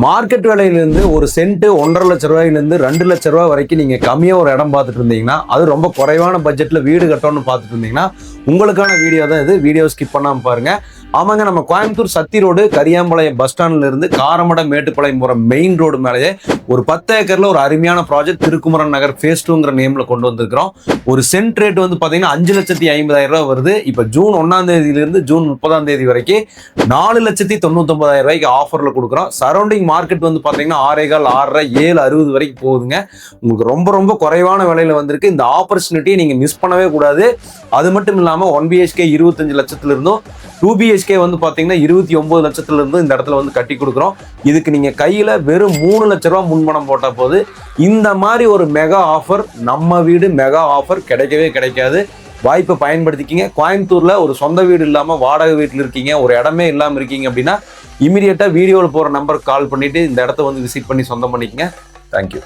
Market விலையிலேருந்து ஒரு send 1.5 லட்ச ரூபாயிலேருந்து 2 லட்ச ரூபாய் வரைக்கும் நீங்கள் கம்மியாக ஒரு இடம் பார்த்துட்டு இருந்தீங்கன்னா, அது ரொம்ப குறைவான பட்ஜெட்டில் வீடு கட்டணும்னு பார்த்துட்டு இருந்தீங்கன்னா உங்களுக்கான வீடியோ தான் இது. வீடியோ ஸ்கிப் பண்ணாமல் பாருங்கள். ஆமாங்க, நம்ம கோயம்புத்தூர் சத்தி ரோடு கரியாம்பாளையம் பஸ் ஸ்டாண்ட்ல இருந்து காரமடம் மேட்டுப்பாளையம் போகிற மெயின் ரோடு மேலேயே ஒரு 10 ஏக்கரில் ஒரு அருமையான ப்ராஜெக்ட் திருக்குமரன் நகர் ஃபேஸ் 2ங்கிற நேமில் கொண்டு வந்திருக்கிறோம். ஒரு சென்ட் ரேட் வந்து பார்த்தீங்கன்னா 5,50,000 ரூபா வருது. இப்போ ஜூன் 1ஆம் தேதியிலிருந்து ஜூன் 30ஆம் தேதி வரைக்கும் 4,99,000 ரூபாய்க்கு ஆஃபரில் கொடுக்குறோம். சரௌண்டிங் மார்க்கெட் வந்து பார்த்தீங்கன்னா 6.25, 6.5, 7.60 வரைக்கும் போகுதுங்க. உங்களுக்கு ரொம்ப ரொம்ப குறைவான விலையில் வந்திருக்கு. இந்த ஆப்பர்ச்சுனிட்டியை நீங்கள் மிஸ் பண்ணவே கூடாது. அது மட்டும் இல்லாமல் 1 BHK 25 லட்சத்துல இருந்தும் 2 BHK வந்து பார்த்தீங்கன்னா 29 லட்சத்துல இருந்து இந்த இடத்துல வந்து கட்டி கொடுக்குறோம். இதுக்கு நீங்கள் கையில் வெறும் 3 லட்ச ரூபா முன்பணம் போட்டால் போது இந்த மாதிரி ஒரு மெகா ஆஃபர், நம்ம வீடு மெகா ஆஃபர் கிடைக்கவே கிடைக்காது. வாய்ப்பை பயன்படுத்திக்கிங்க. கோயம்புத்தூரில் ஒரு சொந்த வீடு இல்லாமல் வாடகை வீட்டில் இருக்கீங்க, ஒரு இடமே இல்லாமல் இருக்கீங்க அப்படின்னா இமீடியட்டாக வீடியோவில் போகிற நம்பருக்கு கால் பண்ணிவிட்டு இந்த இடத்த வந்து விசிட் பண்ணி சொந்தம் பண்ணிக்கங்க. தேங்க்யூ.